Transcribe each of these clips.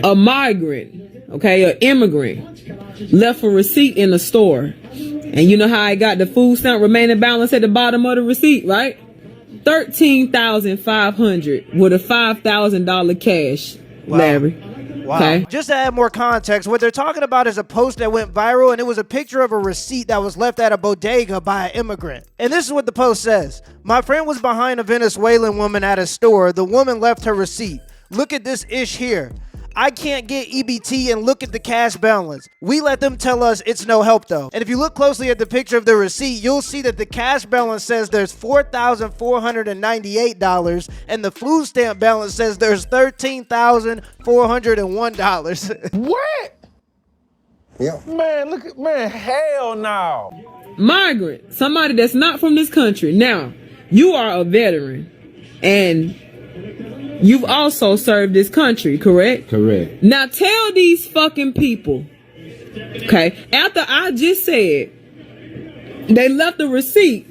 A migrant, okay, an immigrant, left a receipt in the store. And you know how I got the food stamp remaining balance at the bottom of the receipt, right? $13,500 with a $5,000 cash, Larry. Wow. Okay. Just to add more context, what they're talking about is a post that went viral, and it was a picture of a receipt that was left at a bodega by an immigrant. And this is what the post says. My friend was behind a Venezuelan woman at a store. The woman left her receipt. Look at this ish here. I can't get EBT and look at the cash balance. We let them tell us it's no help though. And if you look closely at the picture of the receipt, you'll see that the cash balance says there's $4,498 and the food stamp balance says there's $13,401. What? Yeah. Man, look at, man, hell no. Migrant, somebody that's not from this country. Now, you are a veteran and you've also served this country, correct? Correct. Now tell these fucking people, okay, after I just said they left a receipt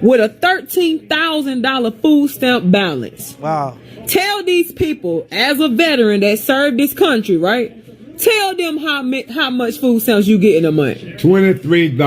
with a $13,000 food stamp balance. Wow. Tell these people, as a veteran that served this country, right? Tell them how much food stamps you get in a month. $23.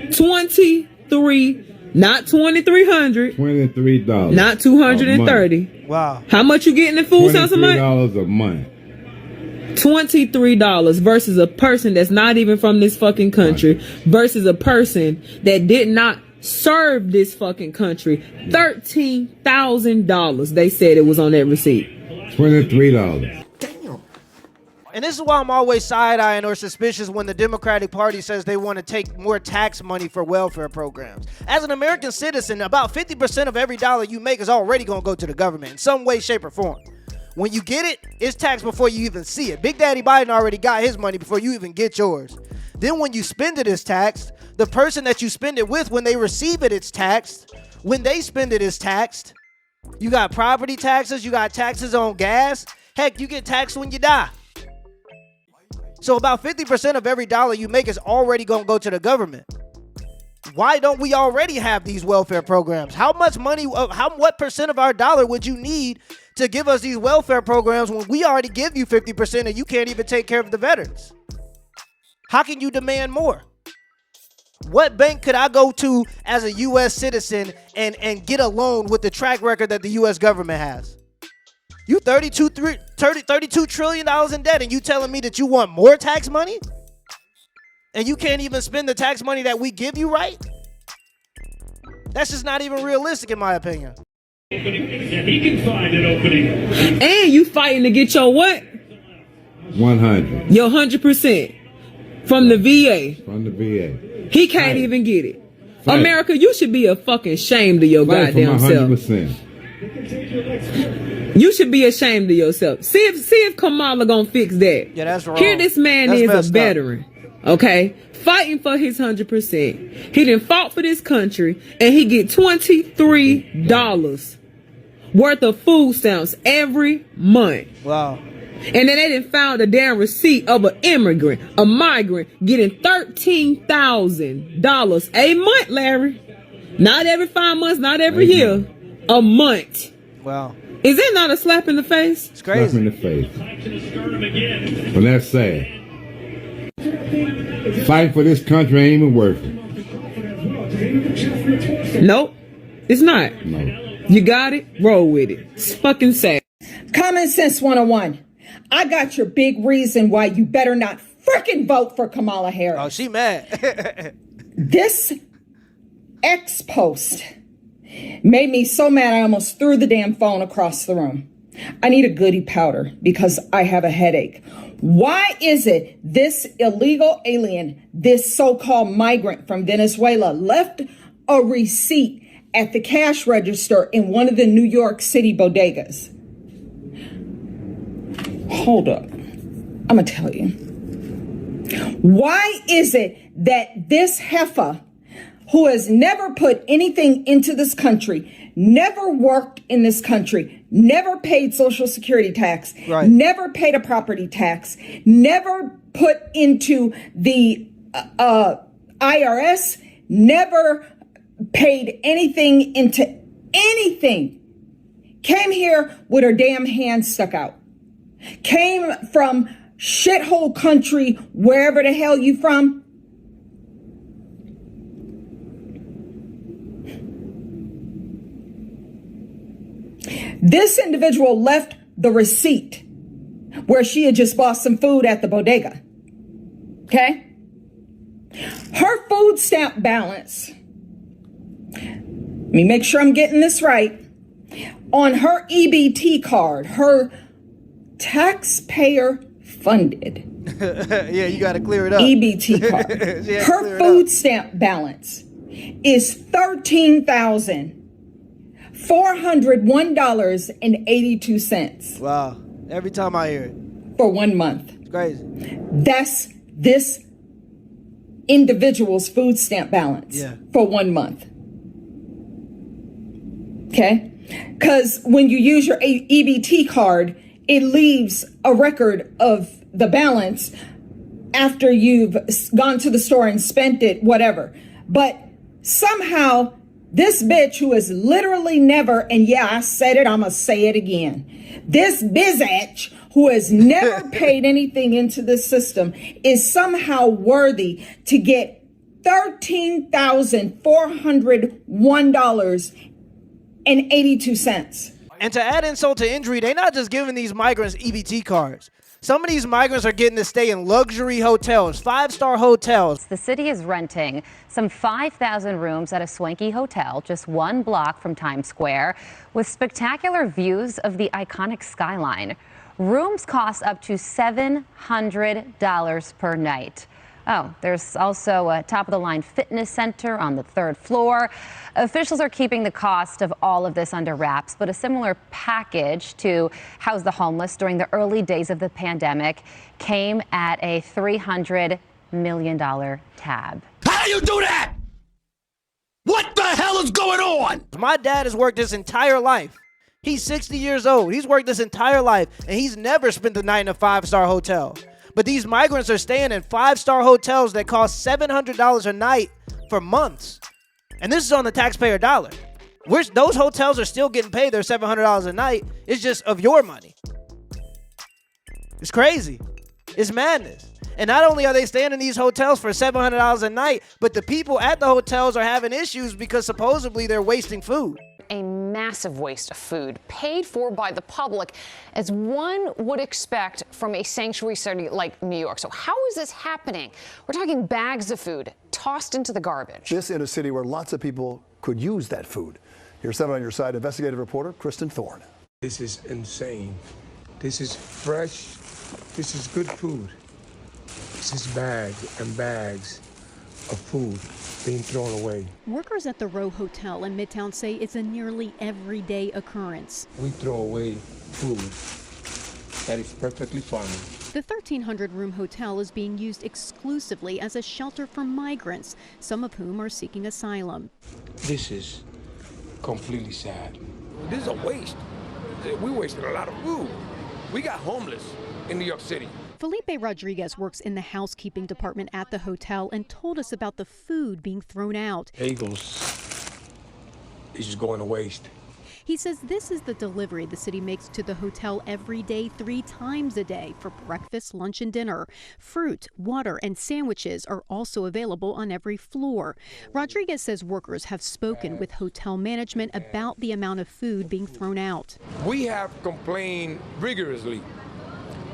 $23. Not $2,300. $23. Not $230. Wow. How much you getting in food stamps a month? $23 a month. $23 versus a person that's not even from this fucking country versus a person that did not serve this fucking country. $13,000 they said it was on that receipt. $23. And this is why I'm always side-eyeing or suspicious when the Democratic Party says they want to take more tax money for welfare programs. As an American citizen, about 50% of every dollar you make is already going to go to the government in some way, shape, or form. When you get it, it's taxed before you even see it. Big Daddy Biden already got his money before you even get yours. Then when you spend it, it's taxed. The person that you spend it with, when they receive it, it's taxed. When they spend it, it's taxed. You got property taxes. You got taxes on gas. Heck, you get taxed when you die. So about 50% of every dollar you make is already going to go to the government. Why don't we already have these welfare programs? How much money, what percent of our dollar would you need to give us these welfare programs when we already give you 50% and you can't even take care of the veterans? How can you demand more? What bank could I go to as a U.S. citizen and get a loan with the track record that the U.S. government has? You $32 trillion in debt, and you telling me that you want more tax money? And you can't even spend the tax money that we give you, right? That's just not even realistic, in my opinion. He can find an opening. And you fighting to get your what? 100. Your 100% from the VA. From the VA. He can't even get it. Fight. America, you should be a fucking ashamed of your goddamn self. 100%. You should be ashamed of yourself. See if Kamala gonna fix that. Yeah, that's wrong. Here this man is a veteran, okay? Fighting for his 100%. He done fought for this country, and he get $23 worth of food stamps every month. Wow. And then they done found a damn receipt of an immigrant, a migrant, getting $13,000 a month, Larry. Not every 5 months, not every year. A month. Wow. Is it not a slap in the face? It's crazy. Slap in the face. But that's sad. Fighting for this country ain't even worth it. Nope. It's not. No. You got it? Roll with it. It's fucking sad. Common Sense 101. I got your big reason why you better not freaking vote for Kamala Harris. Oh, she mad. This X post made me so mad I almost threw the damn phone across the room. I need a goody powder because I have a headache. Why is it this illegal alien, this so-called migrant from Venezuela, left a receipt at the cash register in one of the New York City bodegas? Hold up. I'm going to tell you. Why is it that this heifer, who has never put anything into this country, never worked in this country, never paid Social Security tax, right, never paid a property tax, never put into the IRS, never paid anything into anything, Came here with her damn hand stuck out. Came from shithole country, wherever the hell you from. This individual left the receipt where she had just bought some food at the bodega. Okay? Her food stamp balance, let me make sure I'm getting this right, on her EBT card, her taxpayer funded yeah, you got to clear it up. EBT card, her food stamp balance is $13,401.82. Wow. Every time I hear it. For 1 month. It's crazy. That's this individual's food stamp balance for 1 month. Okay? Because when you use your EBT card, it leaves a record of the balance after you've gone to the store and spent it, whatever. But somehow this bitch who has literally never, and yeah, I said it, I'm going to say it again. This bizatch who has never paid anything into the system is somehow worthy to get $13,401.82. And to add insult to injury, they're not just giving these migrants EBT cards. Some of these migrants are getting to stay in luxury hotels, 5-star hotels. The city is renting some 5,000 rooms at a swanky hotel just 1 block from Times Square with spectacular views of the iconic skyline. Rooms cost up to $700 per night. Oh, there's also a top-of-the-line fitness center on the 3rd floor. Officials are keeping the cost of all of this under wraps, but a similar package to house the homeless during the early days of the pandemic came at a $300 million tab. How do you do that? What the hell is going on? My dad has worked his entire life. He's 60 years old. He's worked his entire life, and he's never spent the night in a 5-star hotel. But these migrants are staying in 5-star hotels that cost $700 a night for months. And this is on the taxpayer dollar. Those hotels are still getting paid their $700 a night. It's just of your money. It's crazy. It's madness. And not only are they staying in these hotels for $700 a night, but the people at the hotels are having issues because supposedly they're wasting food. A massive waste of food paid for by the public, as one would expect from a sanctuary city like New York. So how is this happening? We're talking bags of food tossed into the garbage. This in a city where lots of people could use that food. Here's 7 on your side, investigative reporter Kristen Thorne. This is insane. This is fresh. This is good food. This is bags and bags of food being thrown away. Workers at the Row Hotel in Midtown say it's a nearly everyday occurrence. We throw away food that is perfectly fine. The 1,300-room hotel is being used exclusively as a shelter for migrants, some of whom are seeking asylum. This is completely sad. This is a waste. We wasted a lot of food. We got homeless in New York City. Felipe Rodriguez works in the housekeeping department at the hotel and told us about the food being thrown out. Bagels is just going to waste. He says this is the delivery the city makes to the hotel every day, 3 times a day for breakfast, lunch, and dinner. Fruit, water, and sandwiches are also available on every floor. Rodriguez says workers have spoken with hotel management about the amount of food being thrown out. We have complained rigorously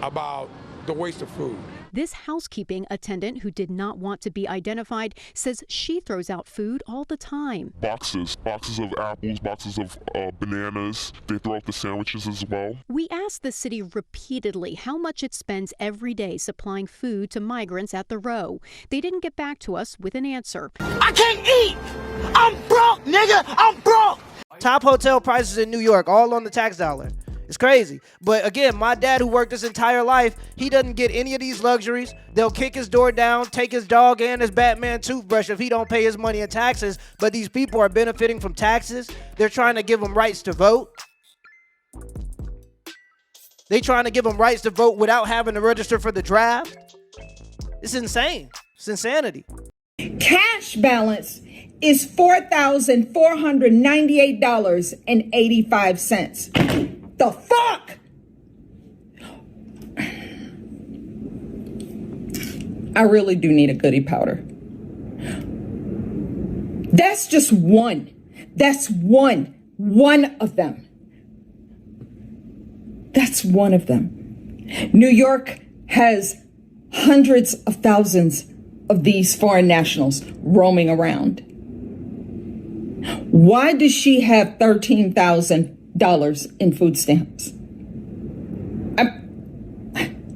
about the waste of food. This housekeeping attendant, who did not want to be identified, says she throws out food all the time. Boxes of apples, boxes of bananas. They throw out the sandwiches as well. We asked the city repeatedly how much it spends every day supplying food to migrants at the Row. They didn't get back to us with an answer. I can't eat! I'm broke, nigga! I'm broke! Top hotel prices in New York, all on the tax dollar. It's crazy. But again, my dad, who worked his entire life, he doesn't get any of these luxuries. They'll kick his door down, take his dog and his Batman toothbrush if he don't pay his money in taxes. But these people are benefiting from taxes. They're trying to give them rights to vote. They're trying to give them rights to vote without having to register for the draft. It's insane. It's insanity. Cash balance is $4,498.85. The fuck? I really do need a goody powder. That's just one. That's one of them. That's one of them. New York has hundreds of thousands of these foreign nationals roaming around. Why does she have $13,000 in food stamps?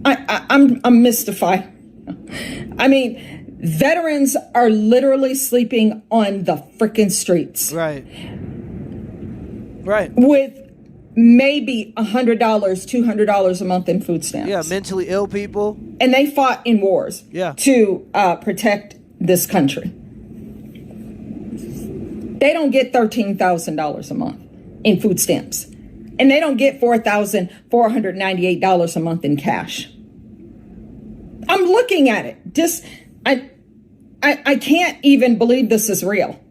I'm mystified. I mean, veterans are literally sleeping on the freaking streets. Right. With maybe $100, $200 a month in food stamps. Yeah, mentally ill people. And they fought in wars to protect this country. They don't get $13,000 a month in food stamps. And they don't get $4,498 a month in cash. I'm looking at it. I can't even believe this is real.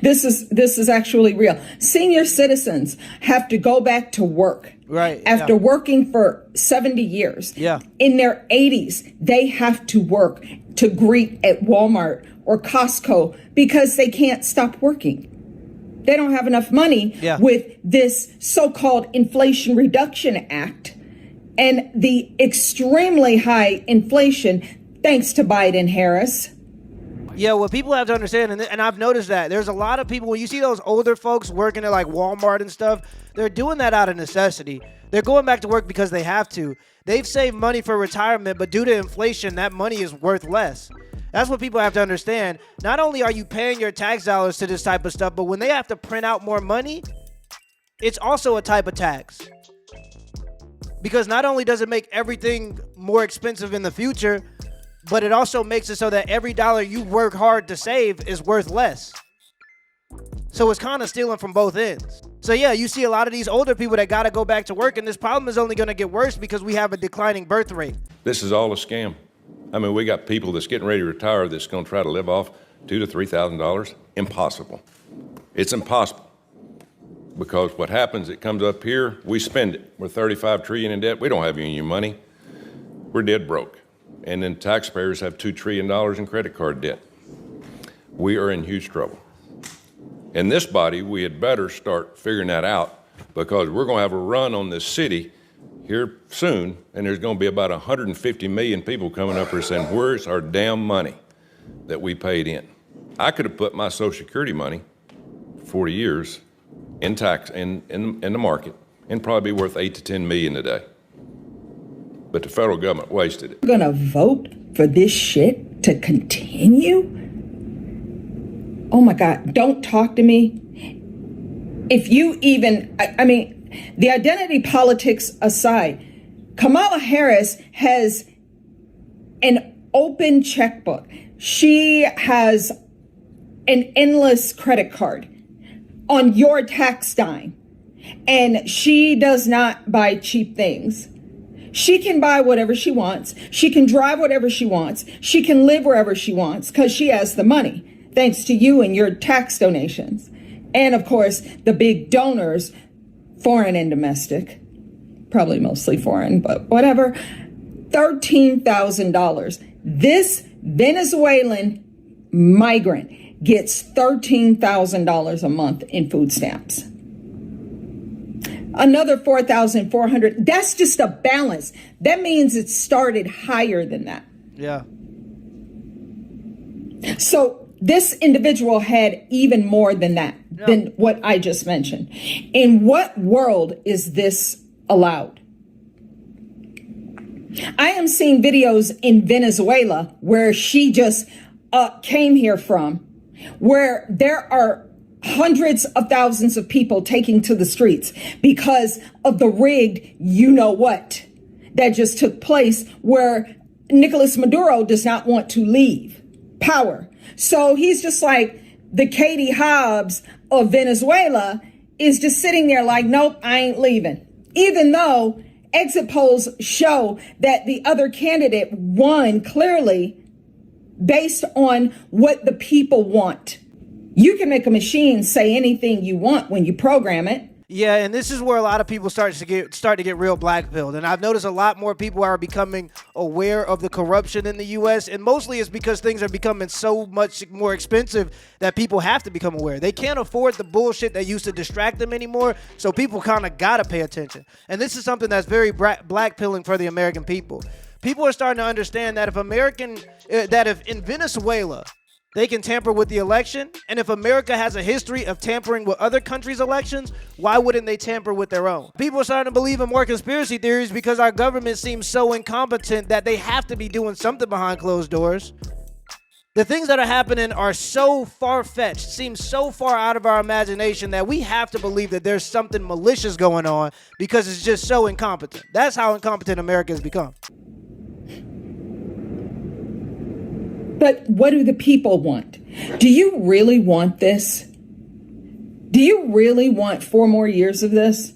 This is actually real. Senior citizens have to go back to work. Right. After working for 70 years. Yeah. In their 80s, they have to work to greet at Walmart or Costco because they can't stop working. They don't have enough money with this so-called Inflation Reduction Act and the extremely high inflation thanks to Biden-Harris. Yeah, what people have to understand, and I've noticed that, there's a lot of people, when you see those older folks working at like Walmart and stuff, they're doing that out of necessity. They're going back to work because they have to. They've saved money for retirement, but due to inflation, that money is worth less. That's what people have to understand. Not only are you paying your tax dollars to this type of stuff, but when they have to print out more money, it's also a type of tax. Because not only does it make everything more expensive in the future, but it also makes it so that every dollar you work hard to save is worth less. So it's kind of stealing from both ends. So yeah, you see a lot of these older people that got to go back to work, and this problem is only going to get worse because we have a declining birth rate. This is all a scam. I mean, we got people that's getting ready to retire that's going to try to live off $2,000 to $3,000. Impossible. It's impossible. Because what happens, it comes up here, we spend it. We're $35 trillion in debt. We don't have any money. We're dead broke. And then taxpayers have $2 trillion in credit card debt. We are in huge trouble. In this body, we had better start figuring that out because we're going to have a run on this city here soon, and there's going to be about 150 million people coming up here saying, where's our damn money that we paid in? I could have put my Social Security money, 40 years, in tax in the market, and probably be worth 8 to 10 million today. But the federal government wasted it. You're gonna vote for this shit to continue? Oh my God, don't talk to me. If you even, I mean, the identity politics aside, Kamala Harris has an open checkbook. She has an endless credit card on your tax dime. And she does not buy cheap things. She can buy whatever she wants. She can drive whatever she wants. She can live wherever she wants because she has the money, thanks to you and your tax donations. And of course, the big donors, foreign and domestic, probably mostly foreign, but whatever, $13,000. This Venezuelan migrant gets $13,000 a month in food stamps. Another 4,400. That's just a balance. That means it started higher than that. Yeah. So this individual had even more than that, than what I just mentioned. In what world is this allowed? I am seeing videos in Venezuela where she just came here from, where there are hundreds of thousands of people taking to the streets because of the rigged you-know-what that just took place, where Nicolas Maduro does not want to leave power. So he's just like the Katie Hobbs of Venezuela is just sitting there like, nope, I ain't leaving. Even though exit polls show that the other candidate won clearly based on what the people want. You can make a machine say anything you want when you program it. Yeah, and this is where a lot of people start to get real blackpilled. And I've noticed a lot more people are becoming aware of the corruption in the U.S. And mostly it's because things are becoming so much more expensive that people have to become aware. They can't afford the bullshit that used to distract them anymore. So people kind of got to pay attention. And this is something that's very blackpilling for the American people. People are starting to understand that if in Venezuela, they can tamper with the election. And if America has a history of tampering with other countries' elections, why wouldn't they tamper with their own? People are starting to believe in more conspiracy theories because our government seems so incompetent that they have to be doing something behind closed doors. The things that are happening are so far-fetched, seem so far out of our imagination that we have to believe that there's something malicious going on because it's just so incompetent. That's how incompetent America has become. But what do the people want? Do you really want this? Do you really want 4 more years of this?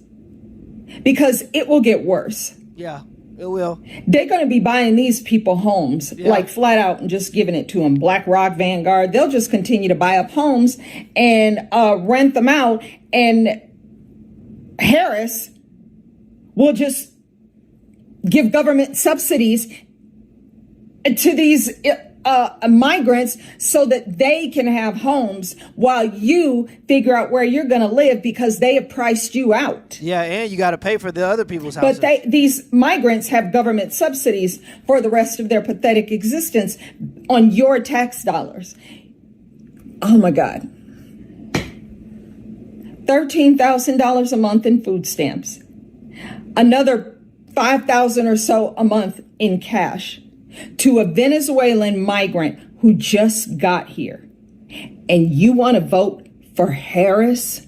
Because it will get worse. Yeah, it will. They're going to be buying these people homes, like flat out, and just giving it to them. BlackRock, Vanguard, they'll just continue to buy up homes and rent them out. And Harris will just give government subsidies to these migrants so that they can have homes while you figure out where you're going to live because they have priced you out. Yeah, and you got to pay for the other people's houses. But these migrants have government subsidies for the rest of their pathetic existence on your tax dollars. Oh my God. $13,000 a month in food stamps. Another $5,000 or so a month in cash to a Venezuelan migrant who just got here. And you want to vote for Harris?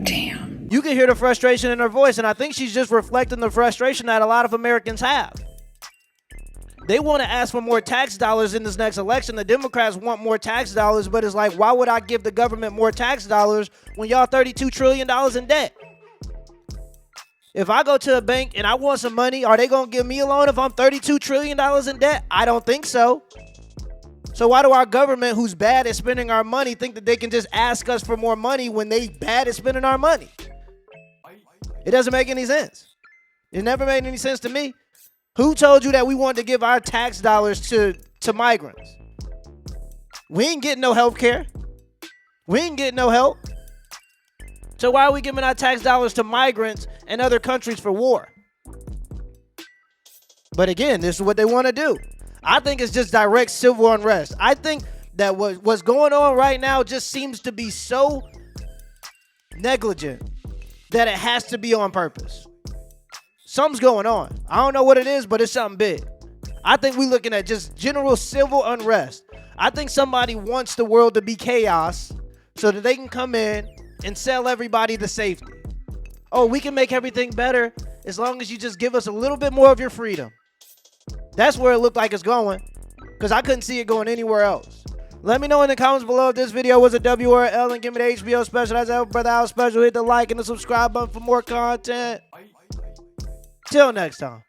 Damn. You can hear the frustration in her voice, and I think she's just reflecting the frustration that a lot of Americans have. They want to ask for more tax dollars in this next election. The Democrats want more tax dollars, but it's like, why would I give the government more tax dollars when y'all $32 trillion in debt? If I go to a bank and I want some money, are they going to give me a loan if I'm $32 trillion in debt? I don't think so. So why do our government, who's bad at spending our money, think that they can just ask us for more money when they bad at spending our money? It doesn't make any sense. It never made any sense to me. Who told you that we wanted to give our tax dollars to migrants? We ain't getting no health care. We ain't getting no help. So why are we giving our tax dollars to migrants and other countries for war? But again, this is what they want to do. I think it's just direct civil unrest. I think that what's going on right now just seems to be so negligent that it has to be on purpose. Something's going on. I don't know what it is, but it's something big. I think we're looking at just general civil unrest. I think somebody wants the world to be chaos so that they can come in and sell everybody the safety. Oh, we can make everything better as long as you just give us a little bit more of your freedom. That's where it looked like it's going, because I couldn't see it going anywhere else. Let me know in the comments below if this video was a W or an L, and give me the HBO special. That's our Brother Al special. Hit the like and the subscribe button for more content. Till next time.